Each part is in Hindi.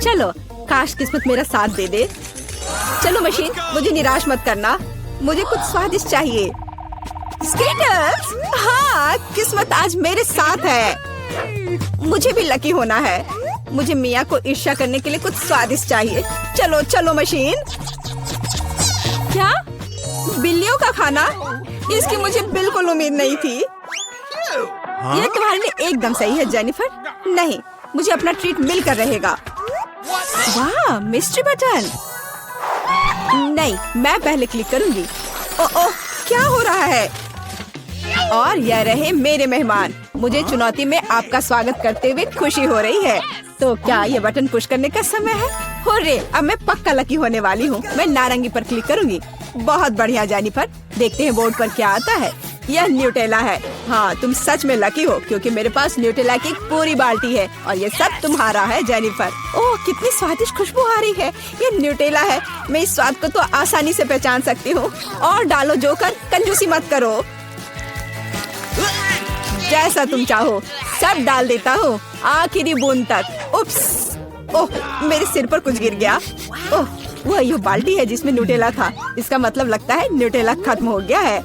चलो, काश किस्मत मेरा साथ दे दे। चलो मशीन, मुझे निराश मत करना, मुझे कुछ स्वादिष्ट चाहिए। स्केटर्स, हाँ, किस्मत आज मेरे साथ है। मुझे भी लकी होना है। मुझे मिया को ईर्ष्या करने के लिए कुछ स्वादिष्ट चाहिए। चलो चलो मशीन। क्या? बिल्लियों का खाना? इसकी मुझे बिल्कुल उम्मीद नहीं थी। यह तुम्हारे लिए एकदम सही है जेनिफर। नहीं, मुझे अपना ट्रीट मिलकर रहेगा। वाह, मिस्ट्री बटन। नहीं, मैं पहले क्लिक करूंगी। ओह, क्या हो रहा है? और यह रहे मेरे मेहमान। मुझे चुनौती में आपका स्वागत करते हुए खुशी हो रही है। तो क्या ये बटन पुश करने का समय है? हुर्रे, अब मैं पक्का लकी होने वाली हूँ। मैं नारंगी पर क्लिक करूंगी। बहुत बढ़िया जेनिफर। देखते हैं बोर्ड पर क्या आता है। यह न्यूटेला है। हाँ, तुम सच में लकी हो क्योंकि मेरे पास न्यूटेला की एक पूरी बाल्टी है और ये सब तुम्हारा है जेनिफर। ओह, कितनी स्वादिष्ट खुशबू आ रही है। ये न्यूटेला है। मैं इस स्वाद को तो आसानी से पहचान सकती हूँ। और डालो जोकर, कंजूसी मत करो। जैसा तुम चाहो सब डाल देता हूँ, आखिरी बूंद तक। उप्स, ओह, मेरे सिर पर कुछ गिर गया। ओह, वह ये बाल्टी है जिसमें न्यूटेला था। इसका मतलब लगता है न्यूटेला खत्म हो गया है।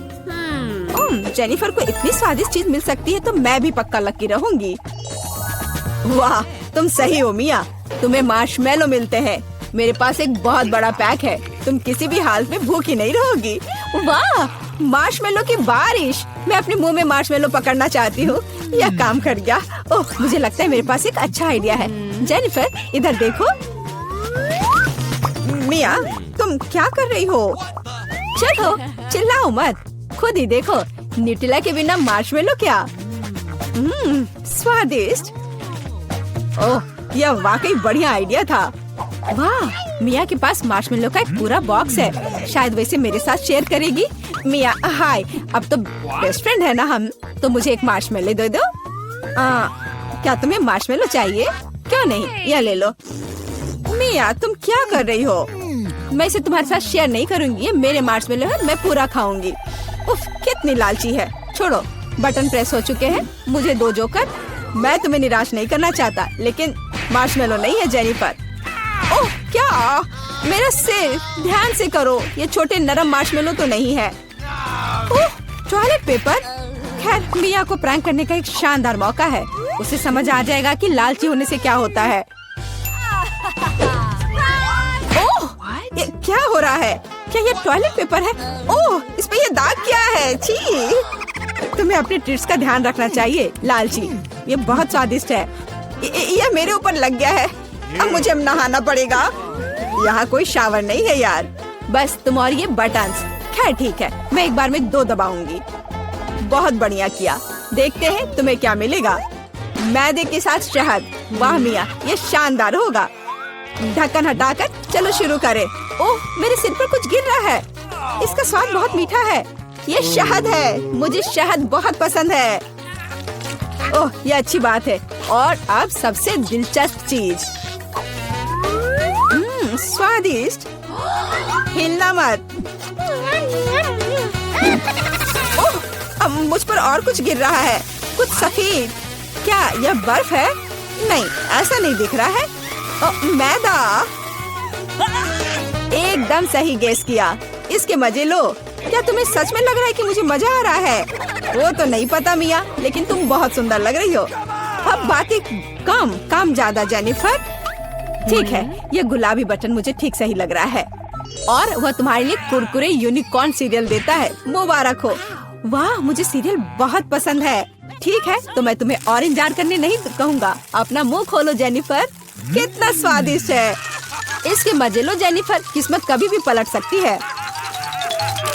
जेनिफर को इतनी स्वादिष्ट चीज मिल सकती है तो मैं भी पक्का लकी रहूंगी। वाह, तुम सही हो मिया। तुम्हें मार्शमेलो मिलते हैं। मेरे पास एक बहुत बड़ा पैक है। तुम किसी भी हालत में भूखी नहीं रहोगी। वाह, मार्शमेलो की बारिश। मैं अपने मुंह में मार्शमेलो पकड़ना चाहती हूँ। यह काम कर गया। ओह, मुझे लगता है मेरे पास एक अच्छा आइडिया है। जेनिफर, इधर देखो। मिया, तुम क्या कर रही हो? चलो, चिल्लाओ मत, खुद ही देखो। न्यूटेला के बिना मार्शमेलो क्या? स्वादिष्ट। ओह, यह वाकई बढ़िया आइडिया था। वाह, मिया के पास मार्शमेलो का एक पूरा बॉक्स है। शायद वैसे मेरे साथ शेयर करेगी। मिया, हाय, अब तो बेस्ट फ्रेंड है ना हम। तो मुझे एक मार्शमेलो दे दो। क्या तुम्हें मार्शमेलो चाहिए? क्यों नहीं, यह ले लो। मिया, तुम क्या कर रही हो? मैं इसे तुम्हारे साथ शेयर नहीं करूंगी। ये मेरे मार्शमेलो है, मैं पूरा खाऊंगी। उफ, कितनी लालची है। छोड़ो, बटन प्रेस हो चुके हैं। मुझे दो जोकर। मैं तुम्हें निराश नहीं करना चाहता, लेकिन मार्शमेलो नहीं है जेनिफर। ओह, क्या? मेरा सिर, ध्यान से करो। ये छोटे नरम मार्शमेलो तो नहीं है। ओह, टॉयलेट पेपर। खैर, मिया को प्रैंक करने का एक शानदार मौका है। उसे समझ आ जाएगा कि लालची होने से क्या होता है। ओह, ये क्या हो रहा है? क्या ये टॉयलेट पेपर है? ओह, इस पे ये दाग क्या है? छी! तुम्हें अपने ट्रीट्स का ध्यान रखना चाहिए, लालची। ये बहुत स्वादिष्ट है। ये मेरे ऊपर लग गया है। अब मुझे नहाना पड़ेगा। यहाँ कोई शावर नहीं है यार। बस तुम और ये बटन्स। खैर ठीक है, मैं एक बार में 2 दबाऊंगी। बहुत बढ़िया किया। देखते हैं तुम्हें क्या मिलेगा। मैदे के साथ शहद। वाह मिया, ये शानदार होगा। ढक्कन हटाकर चलो शुरू करें। ओह, मेरे सिर पर कुछ गिर रहा है। इसका स्वाद बहुत मीठा है। ये शहद है। मुझे शहद बहुत पसंद है। ओह, ये अच्छी बात है। और अब सबसे दिलचस्प चीज। स्वादिष्ट। हिलना मत। ओह, अब मुझ पर और कुछ गिर रहा है। कुछ सफेद। क्या यह बर्फ है? नहीं, ऐसा नहीं दिख रहा है। मैदा। एकदम सही गेस किया। इसके मजे लो। क्या तुम्हें सच में लग रहा है कि मुझे मजा आ रहा है? वो तो नहीं पता मिया, लेकिन तुम बहुत सुंदर लग रही हो। अब बातें कम, काम ज्यादा जेनिफर। ठीक है, ये गुलाबी बटन मुझे ठीक सही लग रहा है। और वह तुम्हारे लिए कुरकुरे यूनिकॉर्न सीरियल देता है। मुबारक हो। वाह, मुझे सीरियल बहुत पसंद है। ठीक है, तो मैं तुम्हें और इंतजार करने नहीं कहूँगा। अपना मुंह खोलो जेनिफर। कितना स्वादिष्ट है। इसके मजे लो जेनिफर। किस्मत कभी भी पलट सकती है।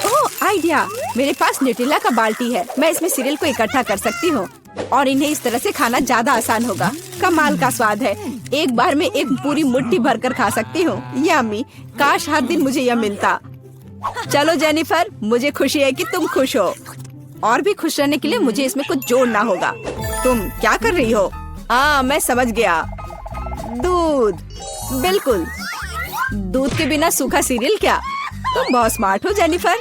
ओह, आइडिया। मेरे पास न्यूटेला का बाल्टी है। मैं इसमें सीरियल को इकट्ठा कर सकती हूँ और इन्हें इस तरह से खाना ज्यादा आसान होगा। कमाल का स्वाद है। एक बार में एक पूरी मुट्ठी भरकर खा सकती हूँ। यम्मी। काश हर दिन मुझे यह मिलता। चलो जेनिफर, मुझे खुशी है कि तुम खुश हो। और भी खुश रहने के लिए मुझे इसमें कुछ जोड़ना होगा। तुम क्या कर रही हो? मैं समझ गया। दूध। बिल्कुल, दूध के बिना सूखा सीरियल क्या? तुम बहुत स्मार्ट हो जेनिफर।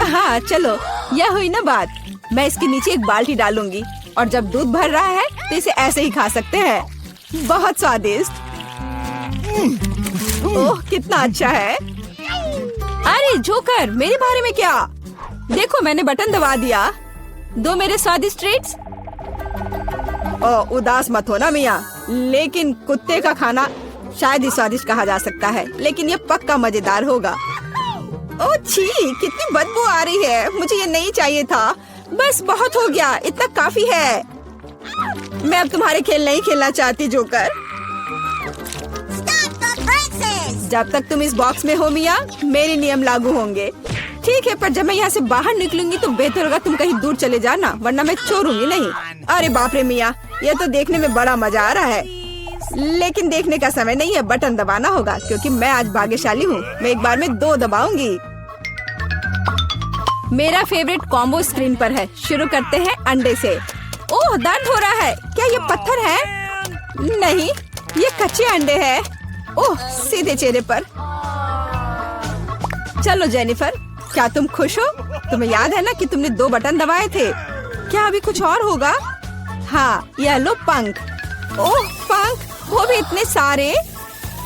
हाँ चलो, यह हुई ना बात। मैं इसके नीचे एक बाल्टी डालूंगी और जब दूध भर रहा है तो इसे ऐसे ही खा सकते हैं। बहुत स्वादिष्ट। ओह कितना अच्छा है। अरे जोकर, मेरे बारे में क्या? देखो मैंने बटन दबा दिया। दो मेरे स्वादिष्ट ट्रीट्स। ओह उदास मत हो ना मिया, लेकिन कुत्ते का खाना शायद ही स्वादिष्ट कहा जा सकता है, लेकिन ये पक्का मजेदार होगा। ओह छी, कितनी बदबू आ रही है। मुझे ये नहीं चाहिए था। बस बहुत हो गया, इतना काफी है। मैं अब तुम्हारे खेल नहीं खेलना चाहती जोकर। जब तक तुम इस बॉक्स में हो मिया, मेरे नियम लागू होंगे। ठीक है, पर जब मैं यहाँ से बाहर निकलूंगी तो बेहतर होगा तुम कहीं दूर चले जाना, वरना मैं छोड़ूंगी नहीं। अरे बाप रे मिया, ये तो देखने में बड़ा मजा आ रहा है, लेकिन देखने का समय नहीं है। बटन दबाना होगा क्योंकि मैं आज भाग्यशाली हूँ। मैं एक बार में 2 दबाऊंगी। मेरा फेवरेट कॉम्बो स्क्रीन पर है। शुरू करते हैं अंडे से। ओह दर्द हो रहा है। क्या ये पत्थर है? नहीं, ये कच्चे अंडे हैं। ओह सीधे चेहरे पर। चलो जेनिफर, क्या तुम खुश हो? तुम्हें याद है ना कि तुमने 2 बटन दबाए थे। क्या अभी कुछ और होगा? हाँ, ये लो पंख। ओह पंख, वो भी इतने सारे।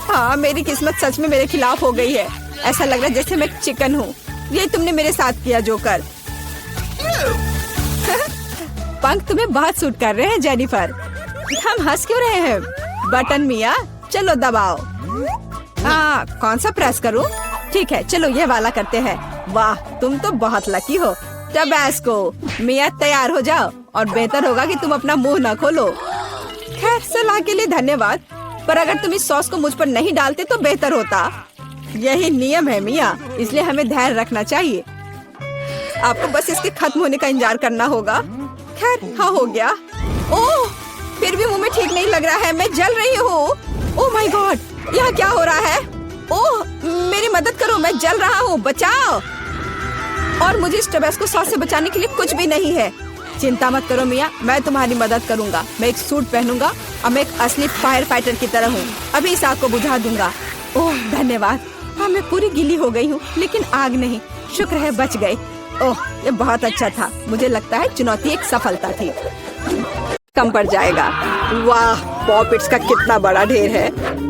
हाँ, मेरी किस्मत सच में मेरे खिलाफ हो गई है। ऐसा लग रहा है जैसे मैं चिकन हूँ। ये तुमने मेरे साथ किया जोकर। पंख तुम्हें बहुत सूट कर रहे हैं जेनिफर। हम हंस क्यों रहे हैं? बटन मिया, चलो दबाओ। हाँ, कौन सा प्रेस करूँ? ठीक है, चलो ये वाला करते हैं। वाह, तुम तो बहुत लकी हो। टबैस्को, मिया तैयार हो जाओ, और बेहतर होगा कि तुम अपना मुंह न खोलो। खैर, सलाह के लिए धन्यवाद, पर अगर तुम इस सॉस को मुझ पर नहीं डालते तो बेहतर होता। यही नियम है मिया, इसलिए हमें धैर्य रखना चाहिए। आपको बस इसके खत्म होने का इंतजार करना होगा। खैर, हाँ हो गया। ओह, फिर भी मुंह में ठीक नहीं लग रहा है। मैं जल रही हूँ। ओह माय गॉड, यहाँ क्या हो रहा है? ओह मेरी मदद करो, मैं जल रहा हूँ, बचाओ। और मुझे इस टबैस्को सॉस से बचाने के लिए कुछ भी नहीं है। चिंता मत करो मिया, मैं तुम्हारी मदद करूँगा। मैं एक सूट पहनूंगा और मैं एक असली फायर फाइटर की तरह हूँ। अभी इस आग को बुझा दूंगा। ओह धन्यवाद। हाँ, मैं पूरी गीली हो गई हूँ, लेकिन आग नहीं। शुक्र है बच गई। ओह ये बहुत अच्छा था। मुझे लगता है चुनौती एक सफलता थी। कम पड़ जाएगा। वाह, पॉपिट्स का कितना बड़ा ढेर है।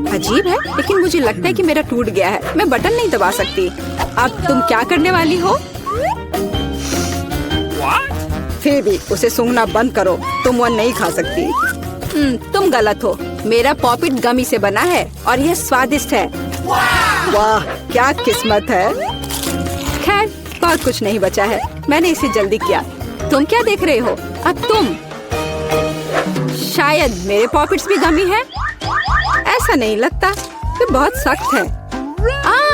अजीब है, लेकिन मुझे लगता है कि मेरा टूट गया है। मैं बटन नहीं दबा सकती। अब तुम क्या करने वाली हो? फिर भी उसे सूंघना बंद करो। तुम वो नहीं खा सकती। तुम गलत हो। मेरा पॉपिट गमी से बना है और यह स्वादिष्ट है। वाह क्या किस्मत है। खैर, बहुत कुछ नहीं बचा है। मैंने इसे जल्दी किया। तुम क्या देख रहे हो? अब तुम। शायद मेरे पॉपिट्स भी गमी है। ऐसा नहीं लगता, ये बहुत सख्त है।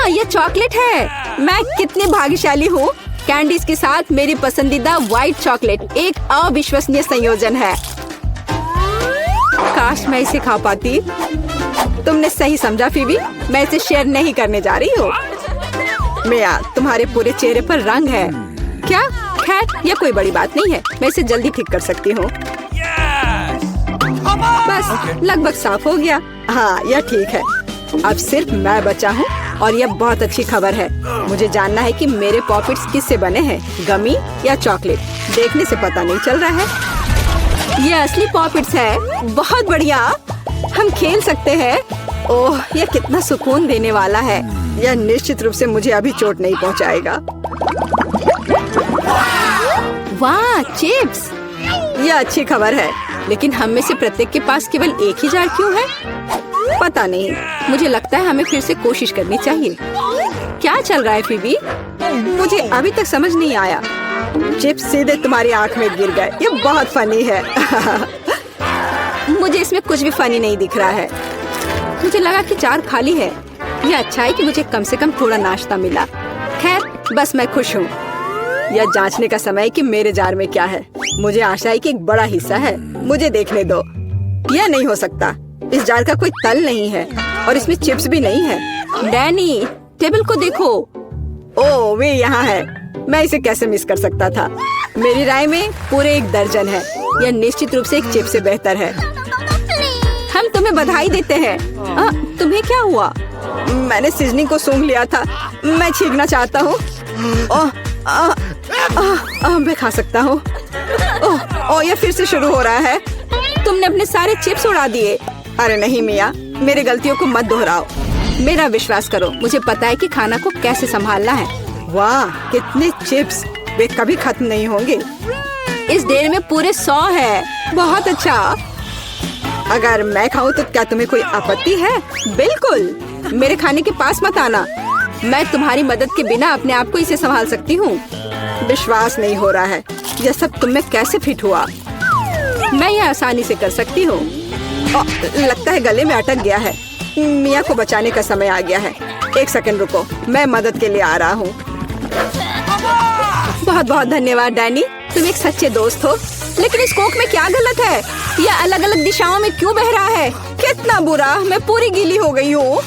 ये चॉकलेट है। मैं कितनी भाग्यशाली हूँ। कैंडीज के साथ मेरी पसंदीदा व्हाइट चॉकलेट एक अविश्वसनीय संयोजन है। काश मैं इसे खा पाती। तुमने सही समझा फीबी, मैं इसे शेयर नहीं करने जा रही हूँ। मिया, तुम्हारे पूरे चेहरे पर रंग है। क्या? खैर, यह कोई बड़ी बात नहीं है। मैं इसे जल्दी ठीक कर सकती हूँ। बस लगभग साफ हो गया। हाँ, यह ठीक है। अब सिर्फ मैं बचा हूँ और यह बहुत अच्छी खबर है। मुझे जानना है कि मेरे पॉपिट्स किससे बने हैं, गमी या चॉकलेट। देखने से पता नहीं चल रहा है। ये असली पॉपिट्स है। बहुत बढ़िया, हम खेल सकते हैं। ओह, यह कितना सुकून देने वाला है। यह निश्चित रूप से मुझे अभी चोट नहीं पहुंचाएगा। वाह, चिप्स। यह अच्छी खबर है, लेकिन हम में से प्रत्येक के पास केवल एक ही जार क्यों है? पता नहीं। मुझे लगता है हमें फिर से कोशिश करनी चाहिए। क्या चल रहा है फीबी? मुझे अभी तक समझ नहीं आया। चिप्स सीधे तुम्हारी आंख में गिर गए। ये बहुत फनी है। मुझे इसमें कुछ भी फनी नहीं दिख रहा है। मुझे लगा कि जार खाली है। यह अच्छा है कि मुझे कम से कम थोड़ा नाश्ता मिला। खैर, बस मैं खुश हूँ। यह जांचने का समय है कि मेरे जार में क्या है। मुझे आशा है कि एक बड़ा हिस्सा है। मुझे देखने दो। यह नहीं हो सकता। इस जार का कोई तल नहीं है और इसमें चिप्स भी नहीं है। डैनी, टेबल को देखो। ओह, वे यहाँ है। मैं इसे कैसे मिस कर सकता था? मेरी राय में पूरे 1 दर्जन है। यह निश्चित रूप से एक चिप्स से बेहतर है। हम तुम्हें बधाई देते हैं। तुम्हें क्या हुआ? मैंने सीजनिंग को सूंघ लिया था। मैं छींकना चाहता हूँ। मैं खा सकता हूँ। ओह, यह फिर से शुरू हो रहा है। तुमने अपने सारे चिप्स उड़ा दिए। अरे नहीं मिया, मेरे गलतियों को मत दोहराओ। मेरा विश्वास करो, मुझे पता है कि खाना को कैसे संभालना है। वाह, कितने चिप्स, वे कभी खत्म नहीं होंगे। इस ढेर में पूरे 100 है। बहुत अच्छा। अगर मैं खाऊं तो क्या तुम्हें कोई आपत्ति है? बिल्कुल, मेरे खाने के पास मत आना। मैं तुम्हारी मदद के बिना अपने आप को इसे संभाल सकती हूँ। विश्वास नहीं हो रहा है, यह सब तुम में कैसे फिट हुआ? मैं यह आसानी से कर सकती हूँ। लगता है गले में अटक गया है। मिया को बचाने का समय आ गया है। एक सेकंड रुको, मैं मदद के लिए आ रहा हूँ। बहुत बहुत धन्यवाद डैनी, तुम एक सच्चे दोस्त हो। लेकिन इस कोक में क्या गलत है? यह अलग अलग दिशाओं में क्यों बह रहा है? कितना बुरा, मैं पूरी गीली हो गई हूँ।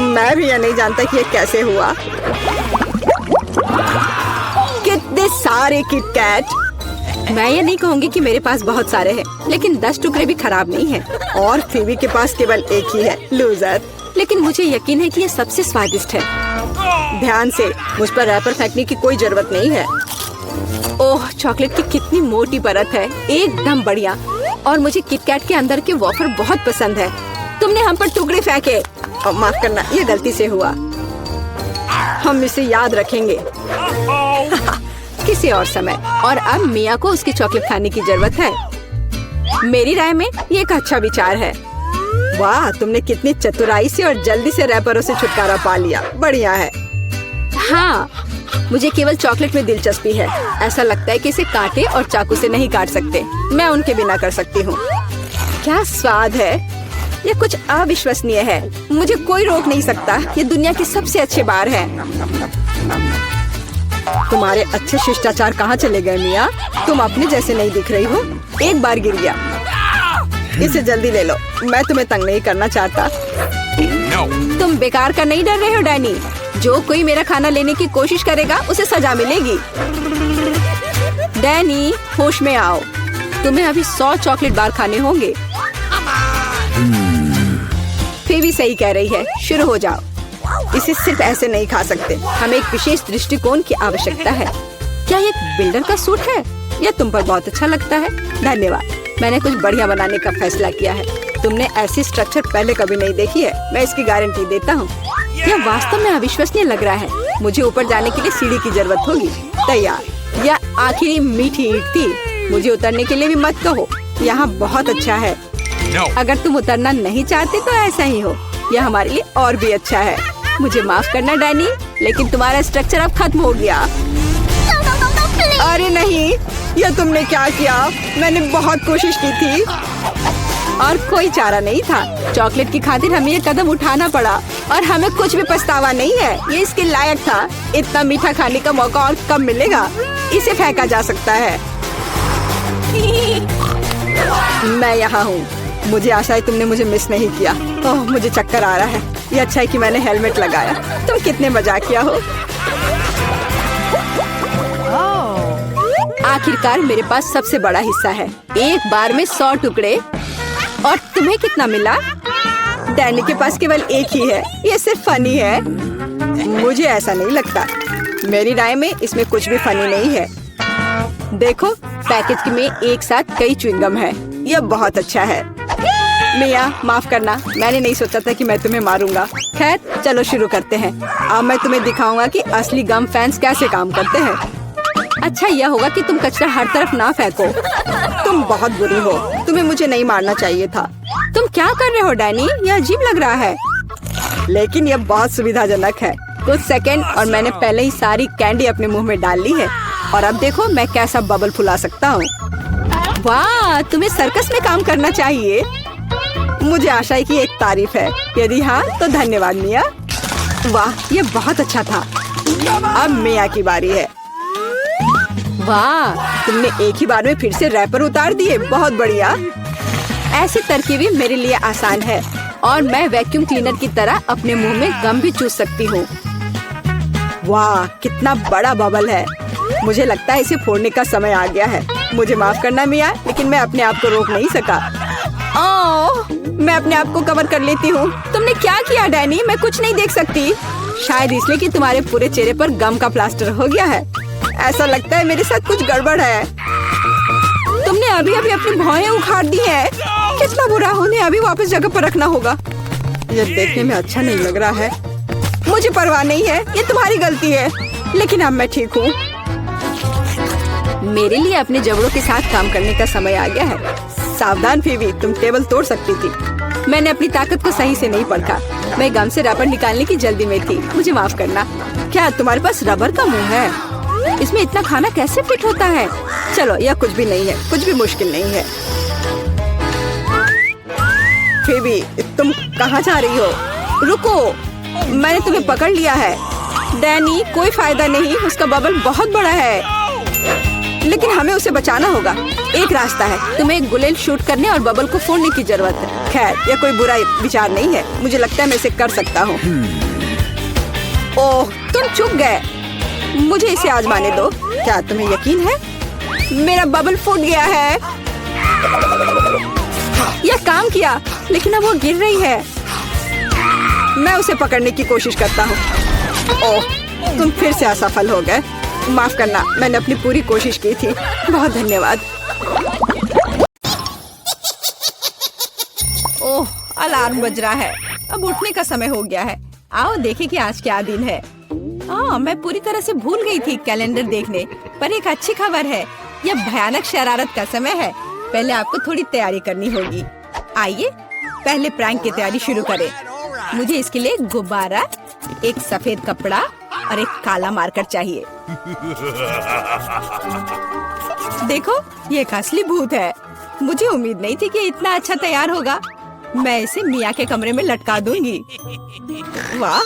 मैं भी यह नहीं जानता कि यह कैसे हुआ। कितने सारे किटकैट। मैं ये नहीं कहूँगी कि मेरे पास बहुत सारे हैं, लेकिन 10 टुकड़े भी खराब नहीं हैं। और फीबी के पास केवल एक ही है, लूजर। लेकिन मुझे यकीन है कि ये सबसे स्वादिष्ट है। ध्यान से, मुझ पर रैपर फेंकने की कोई जरूरत नहीं है। ओह, चॉकलेट की कितनी मोटी परत है, एकदम बढ़िया। और मुझे किटकैट के अंदर के वॉफर बहुत पसंद है। तुमने हम पर टुकड़े फेंके। माफ करना, ये गलती से हुआ। हम इसे याद रखेंगे किसी और समय। और अब मिया को उसकी चॉकलेट खाने की जरूरत है। मेरी राय में ये एक अच्छा विचार है। वाह, तुमने कितनी चतुराई से और जल्दी से रैपरों से छुटकारा पा लिया। बढ़िया है। हाँ, मुझे केवल चॉकलेट में दिलचस्पी है। ऐसा लगता है कि इसे कांटे और चाकू से नहीं काट सकते। मैं उनके बिना कर सकती हूँ। क्या स्वाद है, ये कुछ अविश्वसनीय है। मुझे कोई रोक नहीं सकता। ये दुनिया के सबसे अच्छे बार है। तुम्हारे अच्छे शिष्टाचार कहाँ चले गए मिया? तुम अपने जैसे नहीं दिख रही हो। एक बार गिर गया। इसे जल्दी ले लो, मैं तुम्हें तंग नहीं करना चाहता। तुम बेकार का नहीं डर रहे हो डैनी? जो कोई मेरा खाना लेने की कोशिश करेगा उसे सजा मिलेगी। डैनी, होश में आओ। तुम्हें अभी 100 चॉकलेट बार खाने होंगे। फीबी सही कह रही है, शुरू हो जाओ। इसे सिर्फ ऐसे नहीं खा सकते, हमें एक विशेष दृष्टिकोण की आवश्यकता है। क्या ये एक बिल्डर का सूट है? यह तुम पर बहुत अच्छा लगता है। धन्यवाद, मैंने कुछ बढ़िया बनाने का फैसला किया है। तुमने ऐसी स्ट्रक्चर पहले कभी नहीं देखी है, मैं इसकी गारंटी देता हूँ। यह वास्तव में अविश्वसनीय लग रहा है। मुझे ऊपर जाने के लिए सीढ़ी की जरूरत होगी। तैयार। यह आखिरी मीठी ईंट थी। मुझे उतरने के लिए भी मत कहो। यहाँ बहुत अच्छा है। अगर तुम उतरना नहीं चाहते तो ऐसा ही हो। यह हमारे लिए और भी अच्छा है। मुझे माफ करना डैनी, लेकिन तुम्हारा स्ट्रक्चर अब खत्म हो गया। अरे नहीं, यह तुमने क्या किया? मैंने बहुत कोशिश की थी और कोई चारा नहीं था। चॉकलेट की खातिर हमें ये कदम उठाना पड़ा और हमें कुछ भी पछतावा नहीं है। ये इसके लायक था। इतना मीठा खाने का मौका और कब मिलेगा? इसे फेंका जा सकता है। मैं यहाँ हूँ। मुझे आशा है तुमने मुझे मिस नहीं किया। ओह, मुझे चक्कर आ रहा है। ये अच्छा है कि मैंने हेलमेट लगाया। तुम कितने मजाकिया हो। आखिरकार मेरे पास सबसे बड़ा हिस्सा है। एक बार में 100 टुकड़े। और तुम्हें कितना मिला? डैनी के पास केवल एक ही है। ये सिर्फ फनी है। मुझे ऐसा नहीं लगता। मेरी राय में इसमें कुछ भी फनी नहीं है। देखो, पैकेज में एक साथ कई च्युइंगम है। यह बहुत अच्छा है। मिया, माफ करना, मैंने नहीं सोचा था कि मैं तुम्हें मारूंगा। खैर, चलो शुरू करते हैं। अब मैं तुम्हें दिखाऊंगा कि असली गम फैंस कैसे काम करते हैं। अच्छा यह होगा कि तुम कचरा हर तरफ ना फेंको। तुम बहुत बुरी हो। तुम्हें मुझे नहीं मारना चाहिए था। तुम क्या कर रहे हो डैनी? यह अजीब लग रहा है। लेकिन यह बहुत सुविधाजनक है। कुछ सेकंड और मैंने पहले ही सारी कैंडी अपने मुंह में डाल ली है। और अब देखो मैं कैसा बबल फुला सकता हूँ। वाह, तुम्हें सर्कस में काम करना चाहिए। मुझे आशा है कि एक तारीफ है। यदि हाँ तो धन्यवाद मिया। वाह, ये बहुत अच्छा था। अब मिया की बारी है। वाह, तुमने एक ही बार में फिर से रैपर उतार दिए। बहुत बढ़िया। ऐसी तरकीबें मेरे लिए आसान है और मैं वैक्यूम क्लीनर की तरह अपने मुंह में गम भी चूस सकती हूँ। वाह, कितना बड़ा बबल है। मुझे लगता है इसे फोड़ने का समय आ गया है। मुझे माफ करना मिया, लेकिन मैं अपने आप को रोक नहीं सका। ओह, मैं अपने आप को कवर कर लेती हूँ। तुमने क्या किया डैनी? मैं कुछ नहीं देख सकती। शायद इसलिए कि तुम्हारे पूरे चेहरे पर गम का प्लास्टर हो गया है। ऐसा लगता है मेरे साथ कुछ गड़बड़ है। तुमने अभी अभी अपनी भौहें उखाड़ दी है। कितना बुरा, उन्हें अभी वापस जगह पर रखना होगा। ये देखने में अच्छा नहीं लग रहा है। मुझे परवाह नहीं है, ये तुम्हारी गलती है, लेकिन अब मैं ठीक हूँ। मेरे लिए अपने जबड़ों के साथ काम करने का समय आ गया है। सावधान फीबी, तुम टेबल तोड़ सकती थी। मैंने अपनी ताकत को सही से नहीं परखा। मैं गम से रबर निकालने की जल्दी में थी, मुझे माफ करना। क्या तुम्हारे पास रबर का मुंह है? इसमें इतना खाना कैसे फिट होता है? चलो, यह कुछ भी नहीं है, कुछ भी मुश्किल नहीं है। फीबी, तुम कहाँ जा रही हो? रुको, मैंने तुम्हें पकड़ लिया है। डैनी, कोई फायदा नहीं, उसका बबल बहुत बड़ा है, लेकिन हमें उसे बचाना होगा। एक रास्ता है, तुम्हें एक बुलेट शूट करने और बबल को फोड़ने की जरूरत है। खैर, यह कोई बुरा विचार नहीं है, मुझे लगता है मैं इसे कर सकता हूँ। ओह, तुम चुप गए। मुझे इसे आजमाने दो। क्या तुम्हें यकीन है? मेरा बबल फूट गया है। यह काम किया, लेकिन अब वो गिर रही है। मैं उसे पकड़ने की कोशिश करता हूँ। ओह, तुम फिर से असफल हो गए। माफ करना, मैंने अपनी पूरी कोशिश की थी। बहुत धन्यवाद। ओह, अलार्म बज रहा है, अब उठने का समय हो गया है। आओ देखें कि आज क्या दिन है। मैं पूरी तरह से भूल गई थी कैलेंडर देखने, पर एक अच्छी खबर है। यह भयानक शरारत का समय है। पहले आपको थोड़ी तैयारी करनी होगी। आइए, पहले प्रैंक की तैयारी शुरू करें। मुझे इसके लिए एक गुब्बारा, एक सफेद कपड़ा और एक काला मार्कर चाहिए। देखो, ये एक असली भूत है। मुझे उम्मीद नहीं थी कि इतना अच्छा तैयार होगा। मैं इसे मिया के कमरे में लटका दूंगी। वाह,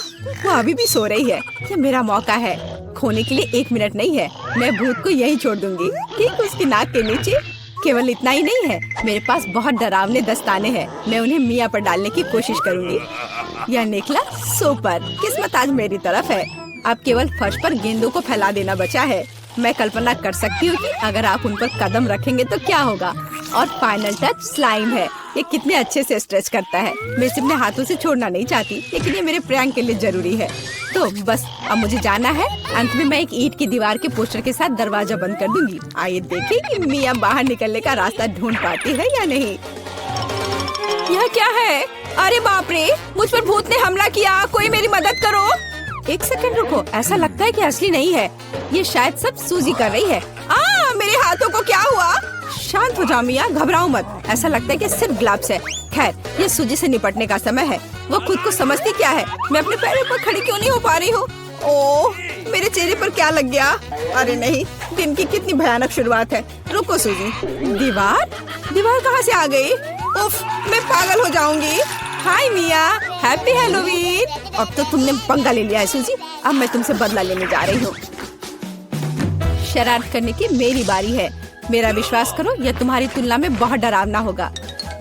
वो अभी भी सो रही है। ये मेरा मौका है। खोने के लिए 1 मिनट नहीं है। मैं भूत को यहीं छोड़ दूंगी, ठीक उसकी नाक के नीचे। केवल इतना ही नहीं है, मेरे पास बहुत डरावने दस्ताने हैं। मैं उन्हें मिया पर डालने की कोशिश करूंगी। यह निकला सुपर। किस्मत आज मेरी तरफ है। अब केवल फर्श पर गेंदों को फैला देना बचा है। मैं कल्पना कर सकती हूँ कि अगर आप उन पर कदम रखेंगे तो क्या होगा। और फाइनल टच स्लाइम है। ये कितने अच्छे से स्ट्रेच करता है। मैं इसे अपने हाथों से छोड़ना नहीं चाहती, लेकिन ये मेरे प्रैंक के लिए जरूरी है। तो बस अब मुझे जाना है। अंत में मैं एक ईंट की दीवार के पोस्टर के साथ दरवाजा बंद कर दूंगी। आइए देखें कि मिया बाहर निकलने का रास्ता ढूंढ पाती है या नहीं। यह क्या है? अरे बाप रे, मुझ पर भूत ने हमला किया। कोई मेरी मदद करो। 1 सेकंड रुको, ऐसा लगता है कि असली नहीं है। ये शायद सब सूजी कर रही है। मेरे हाथों को क्या हुआ? शांत हो जाओ मिया, घबराओ मत। ऐसा लगता है कि सिर्फ ग्लव्स है। खैर, ये सूजी से निपटने का समय है। वो खुद को समझती क्या है? मैं अपने पैरों पर खड़ी क्यों नहीं हो पा रही हूँ? ओह, मेरे चेहरे पर क्या लग गया? अरे नहीं, दिन की कितनी भयानक शुरुआत है। रुको सूजी। दीवार कहाँ से आ गई? उफ, मैं पागल हो जाऊंगी। हाय मिया, हैप्पी हैलोवीन। अब तो तुमने पंगा ले लिया है सूजी। अब मैं तुमसे बदला लेने जा रही हूँ। शरारत करने की मेरी बारी है। मेरा विश्वास करो, यह तुम्हारी तुलना में बहुत डरावना होगा।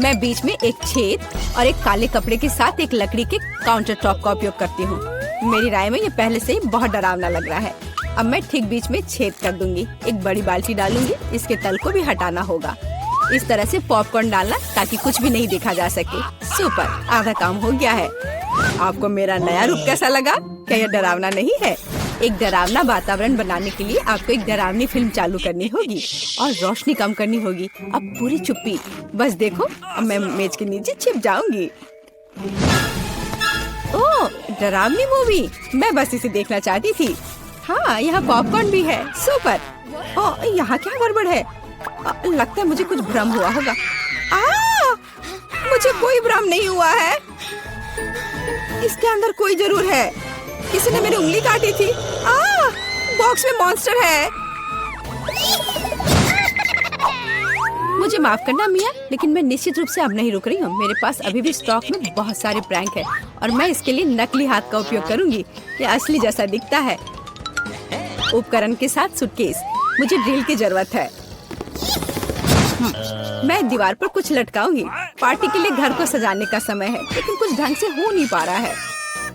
मैं बीच में एक छेद और एक काले कपड़े के साथ एक लकड़ी के काउंटर टॉप का उपयोग करती हूँ। मेरी राय में ये पहले से ही बहुत डरावना लग रहा है। अब मैं ठीक बीच में छेद कर दूंगी। एक बड़ी बाल्टी डालूंगी। इसके तल को भी हटाना होगा। इस तरह से पॉपकॉर्न डालना ताकि कुछ भी नहीं देखा जा सके। सुपर, आधा काम हो गया है। आपको मेरा नया रूप कैसा लगा? क्या यह डरावना नहीं है? एक डरावना वातावरण बनाने के लिए आपको एक डरावनी फिल्म चालू करनी होगी और रोशनी कम करनी होगी। अब पूरी चुप्पी। बस देखो, अब मैं मेज के नीचे छिप जाऊंगी। ओह, डरावनी मूवी। मैं बस इसे देखना चाहती थी। हाँ, यहाँ पॉपकॉर्न भी है। सुपर। ओह, यहाँ क्या गड़बड़ है? लगता है मुझे कुछ भ्रम हुआ होगा। मुझे कोई भ्रम नहीं हुआ है। इसके अंदर कोई जरूर है। किसी ने मेरी उंगली काटी थी। बॉक्स में मॉन्स्टर है। मुझे माफ करना मिया, लेकिन मैं निश्चित रूप से अब नहीं रुक रही हूँ। मेरे पास अभी भी स्टॉक में बहुत सारे प्रैंक है और मैं इसके लिए नकली हाथ का उपयोग करूंगी। ये असली जैसा दिखता है। उपकरण के साथ सूटकेस। मुझे ड्रिल की जरूरत है। मैं दीवार पर कुछ लटकाऊंगी। पार्टी के लिए घर को सजाने का समय है, लेकिन कुछ ढंग से हो नहीं पा रहा है।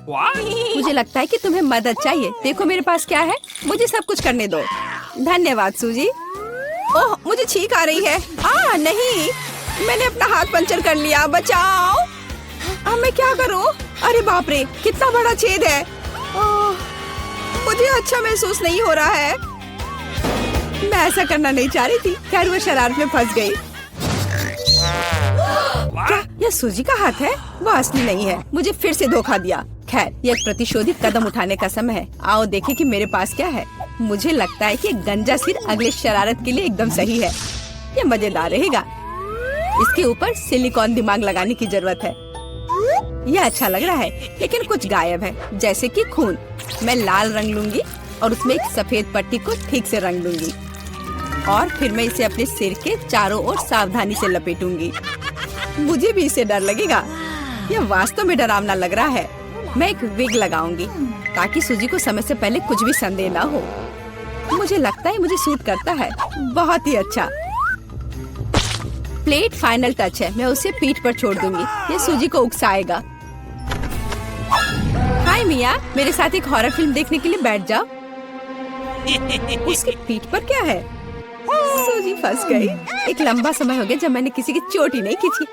मुझे लगता है कि तुम्हें मदद चाहिए। देखो मेरे पास क्या है। मुझे सब कुछ करने दो। धन्यवाद सूजी। ओह, मुझे छींक आ रही है। नहीं, मैंने अपना हाथ पंचर कर लिया। बचाओ। अब मैं क्या करूं? अरे बाप रे, कितना बड़ा छेद है। मुझे अच्छा महसूस नहीं हो रहा है। मैं ऐसा करना नहीं चाह रही थी। खैर, वो शरारत में फंस गई। यह सूजी का हाथ है, वो असली नहीं है। मुझे फिर से धोखा दिया। खैर, यह एक प्रतिशोधित कदम उठाने का समय है। आओ देखें कि मेरे पास क्या है। मुझे लगता है कि गंजा सिर अगले शरारत के लिए एकदम सही है। यह मजेदार रहेगा। इसके ऊपर सिलिकॉन दिमाग लगाने की जरूरत है। यह अच्छा लग रहा है, लेकिन कुछ गायब है, जैसे कि खून। मैं लाल रंग लूंगी और उसमें एक सफेद पट्टी को ठीक से रंग दूंगी और फिर मैं इसे अपने सिर के चारों ओर सावधानी से लपेटूंगी। मुझे भी इससे डर लगेगा। यह वास्तव में डरावना लग रहा है। मैं एक विग लगाऊंगी ताकि सूजी को समय से पहले कुछ भी संदेह ना हो। मुझे लगता है मुझे सूट करता है। बहुत ही अच्छा। प्लेट फाइनल टच है। मैं उसे पीठ पर छोड़ दूंगी। ये सूजी को उकसाएगा। हाय मिया, मेरे साथ एक हॉरर फिल्म देखने के लिए बैठ जाओ। उसकी पीठ पर क्या है? सूजी फंस गई। एक लंबा समय हो गया जब मैंने किसी की चोट ही नहीं खींची।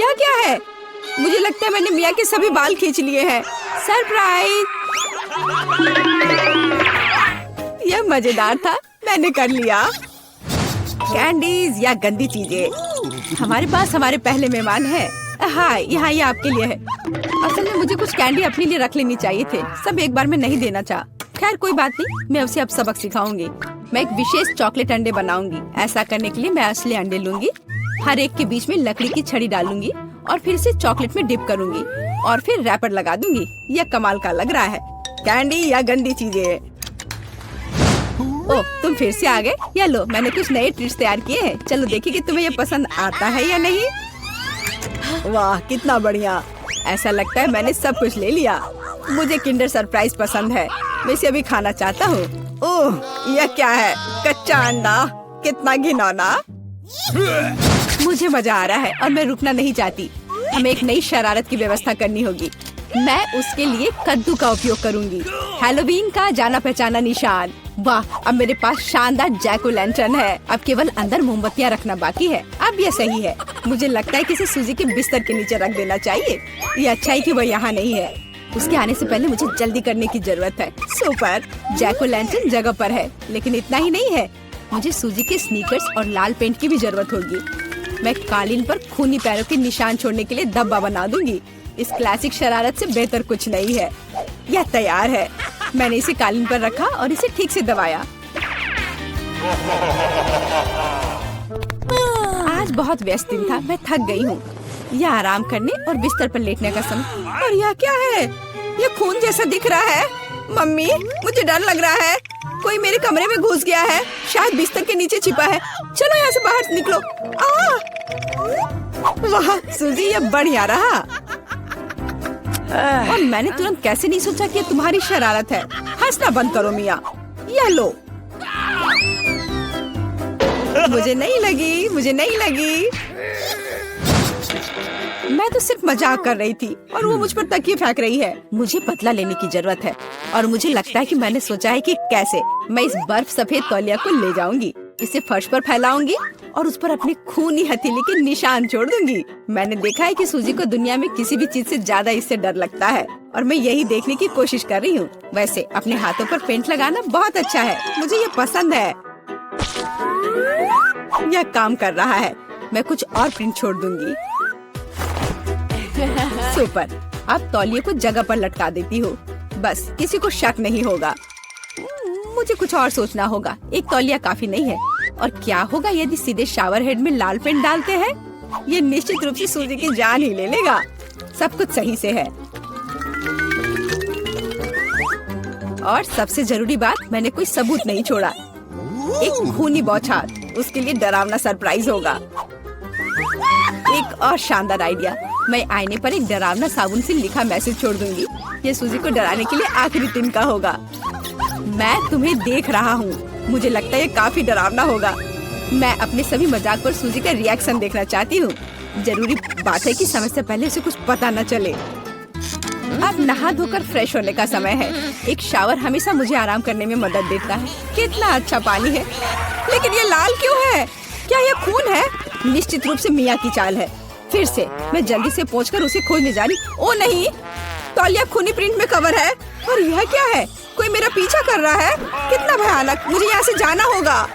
यह क्या है? मुझे लगता है मैंने मिया के सभी बाल खींच लिए हैं। सरप्राइज! यह मजेदार था। मैंने कर लिया। कैंडीज या गंदी चीजें। हमारे पास हमारे पहले मेहमान है। हाँ, यहाँ ये आपके लिए है। असल में मुझे कुछ कैंडी अपने लिए रख लेनी चाहिए थे। सब एक बार में नहीं देना चाहा। खैर कोई बात नहीं, मैं उसे अब सबक सिखाऊंगी। मैं एक विशेष चॉकलेट अंडे बनाऊंगी। ऐसा करने के लिए मैं असली अंडे लूंगी, हर एक के बीच में लकड़ी की छड़ी डालूंगी और फिर इसे चॉकलेट में डिप करूंगी और फिर रैपर लगा दूंगी। यह कमाल का लग रहा है। कैंडी या गंदी चीजें। ओह, तुम फिर से आ गए। या लो, मैंने कुछ नए ट्रीट्स तैयार किए हैं। चलो देखिए कि तुम्हें ये पसंद आता है या नहीं। वाह, कितना बढ़िया। ऐसा लगता है मैंने सब कुछ ले लिया। मुझे किंडर सरप्राइज पसंद है। मैं इसे अभी खाना चाहता हूँ। ओह, यह क्या है? कच्चा अंडा। कितना घिनौना। मुझे मजा आ रहा है और मैं रुकना नहीं चाहती। हमें एक नई शरारत की व्यवस्था करनी होगी। मैं उसके लिए कद्दू का उपयोग करूंगी। हैलोवीन का जाना पहचाना निशान। वाह, अब मेरे पास शानदार जैक ओ लैंटर्न है। अब केवल अंदर मोमबत्तियां रखना बाकी है। अब यह सही है। मुझे लगता है कि इसे सूजी के बिस्तर के नीचे रख देना चाहिए। ये अच्छा है कि वह यहाँ नहीं है। उसके आने से पहले मुझे जल्दी करने की जरूरत है। सुपर! जैक ओ लैंटर्न जगह पर है, लेकिन इतना ही नहीं है। मुझे सूजी के स्नीकर्स और लाल पेंट की भी जरूरत होगी। मैं कालीन पर खूनी पैरों के निशान छोड़ने के लिए धब्बा बना दूंगी। इस क्लासिक शरारत से बेहतर कुछ नहीं है। यह तैयार है। मैंने इसे कालीन पर रखा और इसे ठीक से दबाया। आज बहुत व्यस्त दिन था। मैं थक गई हूँ। यह आराम करने और बिस्तर पर लेटने का समय। और यह क्या है? यह खून जैसा दिख रहा है। मम्मी, मुझे डर लग रहा है। कोई मेरे कमरे में घुस गया है। शायद बिस्तर के नीचे छिपा है। चलो यहाँ से बाहर निकलो। वाह सूजी, यह बढ़िया रहा। और मैंने तुरंत कैसे नहीं सोचा कि ये तुम्हारी शरारत है। हंसना बंद करो मिया। यह लो। मुझे नहीं लगी। मैं तो सिर्फ मजाक कर रही थी और वो मुझ पर तकिए फेंक रही है। मुझे बदला लेने की जरूरत है और मुझे लगता है कि मैंने सोचा है कि कैसे। मैं इस बर्फ सफेद तौलिया को ले जाऊंगी, इसे फर्श पर फैलाऊंगी और उस पर अपनी खूनी हथेली के निशान छोड़ दूंगी। मैंने देखा है कि सूजी को दुनिया में किसी भी चीज से ज्यादा इससे डर लगता है और मैं यही देखने की कोशिश कर रही हूँ। वैसे अपने हाथों पर पेंट लगाना बहुत अच्छा है। मुझे ये पसंद है। यह काम कर रहा है। मैं कुछ और प्रिंट छोड़ दूंगी। सुपर! अब तौलिए को जगह पर लटका देती हूँ। बस किसी को शक नहीं होगा। मुझे कुछ और सोचना होगा। एक तौलिया काफी नहीं है। और क्या होगा यदि सीधे शावर हेड में लाल पेंट डालते हैं? ये निश्चित रूप से सूजी की जान ही ले लेगा। सब कुछ सही से है। और सबसे जरूरी बात, मैंने कोई सबूत नहीं छोड़ा। एक खूनी बौछार उसके लिए डरावना सरप्राइज होगा। एक और शानदार आइडिया, मैं आईने पर एक डरावना साबुन से लिखा मैसेज छोड़ दूंगी। ये सूजी को डराने के लिए आखिरी दिन का होगा। मैं तुम्हें देख रहा हूँ। मुझे लगता है ये काफी डरावना होगा। मैं अपने सभी मजाक पर सूजी का रिएक्शन देखना चाहती हूँ। जरूरी बात है कि समय से पहले उसे कुछ पता न चले। अब नहा धोकर फ्रेश होने का समय है। एक शावर हमेशा मुझे आराम करने में मदद देता है। कितना अच्छा पानी है, लेकिन ये लाल क्यों है? क्या ये खून है? निश्चित रूप से मिया की चाल है। फिर से मैं जल्दी से पहुंचकर उसे खोजने जा रही। ओ नहीं, तौलिया खूनी प्रिंट में कवर है। और यह क्या है? कोई मेरा पीछा कर रहा है। कितना भयानक! मुझे यहाँ से जाना होगा।